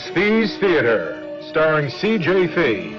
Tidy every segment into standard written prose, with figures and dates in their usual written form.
Fee's Theater, starring C.J. Fee.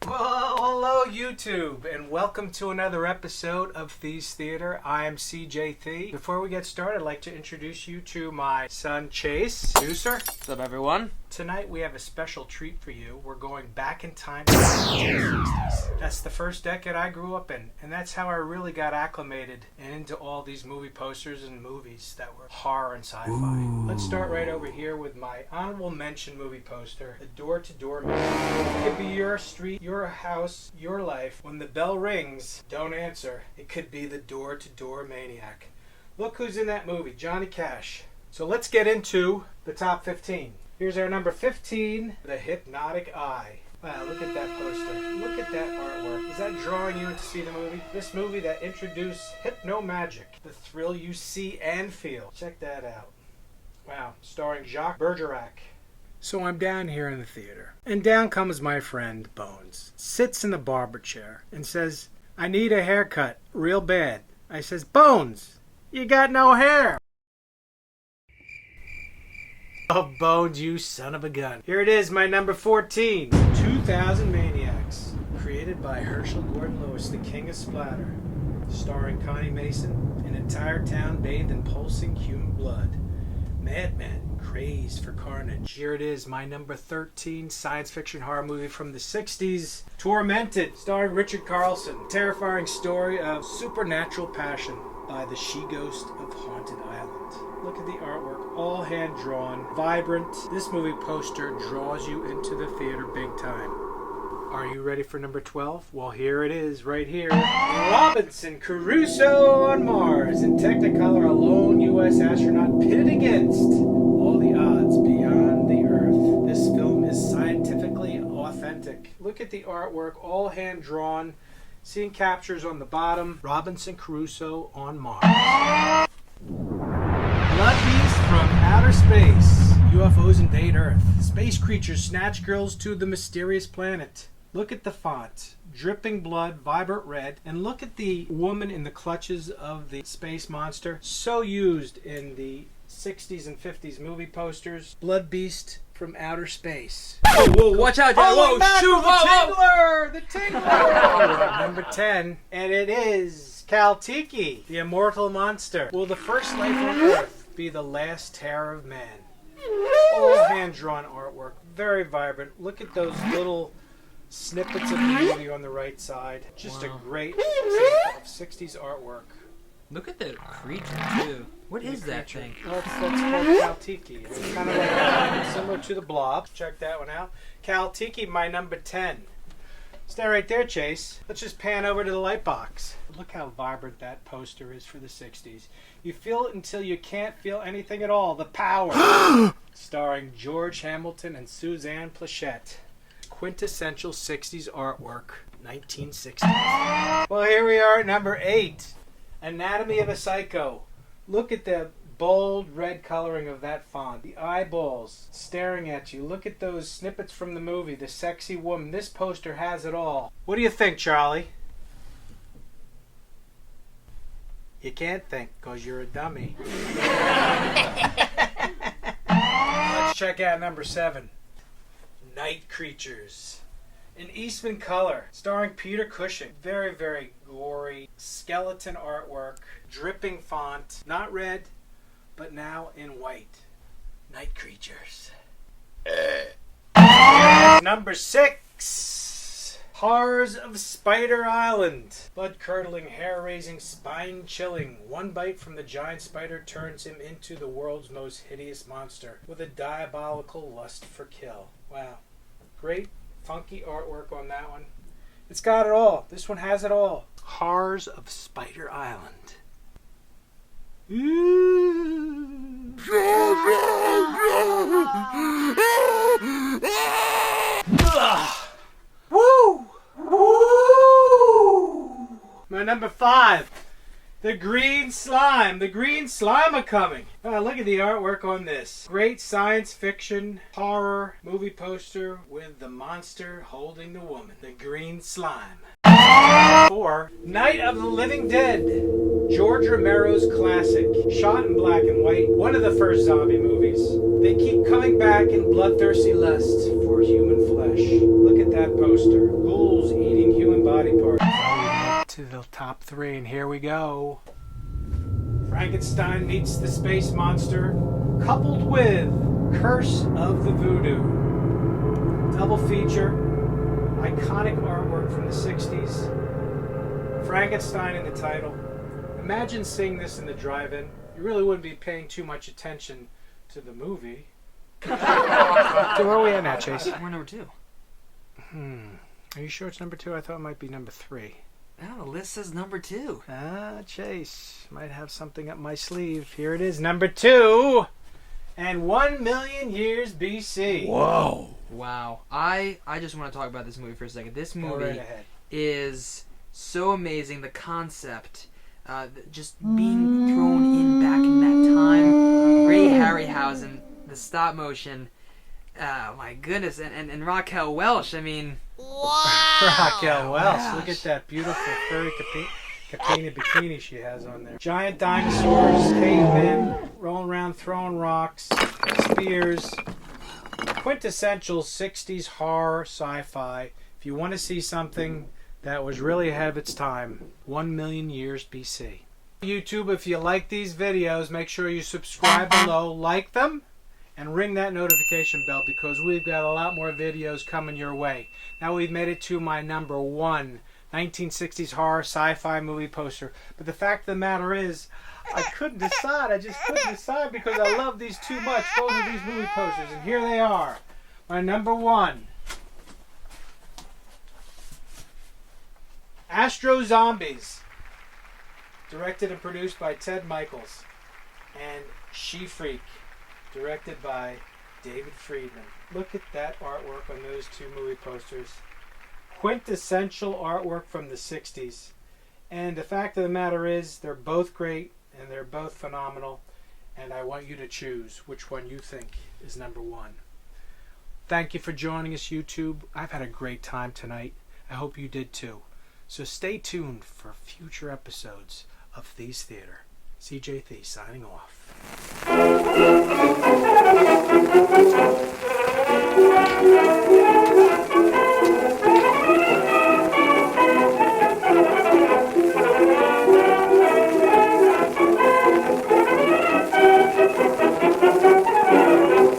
Well, hello YouTube, and welcome to another episode of Fee's Theater. I am C.J. Fee. Before we get started, I'd like to introduce you to my son Chase. Producer. What's up, everyone? Tonight we have a special treat for you. We're going back in time to the 1960s. That's the first decade I grew up in, and that's how I really got acclimated and into all these movie posters and movies that were horror and sci-fi. Ooh. Let's start right over here with my honorable mention movie poster, The Door-to-Door Man. It could be your street, your house, your life. When the bell rings, don't answer. It could be the Door-to-Door Maniac. Look who's in that movie, Johnny Cash. So let's get into the top 15. Here's our number 15, The Hypnotic Eye. Wow, look at that poster. Look at that artwork. Is that drawing you in to see the movie? This movie that introduced hypno-magic, the thrill you see and feel. Check that out. Wow, starring Jacques Bergerac. So I'm down here in the theater, and down comes my friend Bones. Sits in the barber chair and says, "I need a haircut, real bad." I says, "Bones, you got no hair." Oh, Bones, you son of a gun. Here it is, my number 14, 2000 Maniacs. Created by Herschel Gordon Lewis, the king of splatter. Starring Connie Mason, an entire town bathed in pulsing human blood. Madmen crazed for carnage. Here it is, my number 13 science fiction horror movie from the 60s. Tormented, starring Richard Carlson. Terrifying story of supernatural passion by the she-ghost of Haunted Island. Look at the artwork, all hand-drawn, vibrant. This movie poster draws you into the theater big time. Are you ready for number 12? Well, here it is, right here. Robinson Crusoe on Mars. In Technicolor, a lone U.S. astronaut pitted against all the odds beyond the Earth. This film is scientifically authentic. Look at the artwork, all hand-drawn. Scene captures on the bottom. Robinson Crusoe on Mars. Blood beasts from outer space. UFOs invade Earth. Space creatures snatch girls to the mysterious planet. Look at the font. Dripping blood, vibrant red. And look at the woman in the clutches of the space monster. So used in the 60s and 50s movie posters. Blood beast from outer space. Whoa, watch out, Dad. Whoa, shoot, whoa. The Tingler! Number 10. And it is Kaltiki, the immortal monster. Will the first life on Earth be the last terror of man? All hand-drawn artwork, very vibrant. Look at those little snippets of the movie on the right side. Just a great example of 60s artwork. Look at the creature, too. What is that thing? Well, that's called Kaltiki. It's kind of like similar to the Blob. Check that one out. Kaltiki, my number 10. Stay right there, Chase. Let's just pan over to the light box. Look how vibrant that poster is for the 60s. You feel it until you can't feel anything at all. The Power. Starring George Hamilton and Suzanne Pleshette. Quintessential 60s artwork. 1960s. Well, here we are at number 8. Anatomy of a Psycho. Look at the bold red coloring of that font. The eyeballs staring at you. Look at those snippets from the movie. The sexy woman. This poster has it all. What do you think, Charlie? You can't think because you're a dummy. Let's check out number 7. Night Creatures. In Eastman color, starring Peter Cushing. Very, very gory. Skeleton artwork. Dripping font. Not red, but now in white. Night Creatures. Number 6. Horrors of Spider Island. Blood-curdling, hair-raising, spine-chilling. One bite from the giant spider turns him into the world's most hideous monster with a diabolical lust for kill. Wow. Great, funky artwork on that one. It's got it all. This one has it all. Horrors of Spider Island. Woo! Woo! My number 5. The Green Slime. The Green Slime are coming. Look at the artwork on this. Great science fiction horror movie poster with the monster holding the woman. The Green Slime. 4, Night of the Living Dead. George Romero's classic, shot in black and white, one of the first zombie movies. They keep coming back in bloodthirsty lust for human flesh. Look at that poster. Ghouls eating human body parts. To the top 3, and here we go. Frankenstein meets the space monster, coupled with Curse of the Voodoo. Double feature, iconic artwork from the 60s. Frankenstein in the title. Imagine seeing this in the drive-in. You really wouldn't be paying too much attention to the movie. So where are we at now, Chase? We're number 2. Are you sure it's number 2? I thought it might be number 3. Oh, the list says number 2. Chase might have something up my sleeve. Here it is, number 2. And 1 million years BC. Whoa. Wow. I just want to talk about this movie for a second. This Go movie right ahead. is so amazing. The concept, just being thrown in back in that time. Ray Harryhausen, the stop motion. My goodness. And Raquel Welch, I mean... Raquel Welch. Look at that beautiful furry Capina bikini she has on there. Giant dinosaurs, cavemen, rolling around throwing rocks, spears. Quintessential 60s horror sci-fi. If you want to see something that was really ahead of its time, 1 million years BC. YouTube, if you like these videos, make sure you subscribe below, like them, and ring that notification bell because we've got a lot more videos coming your way. Now we've made it to my number 1 1960s horror sci-fi movie poster. But the fact of the matter is, I couldn't decide. I just couldn't decide because I love these too much, both of these movie posters. And here they are. My number 1. Astro Zombies. Directed and produced by Ted Michaels. And She-Freak. Directed by David Friedman. Look at that artwork on those 2 movie posters. Quintessential artwork from the 60s. And the fact of the matter is, they're both great and they're both phenomenal. And I want you to choose which one you think is number 1. Thank you for joining us, YouTube. I've had a great time tonight. I hope you did too. So stay tuned for future episodes of Thieves Theater. CJ Thie signing off.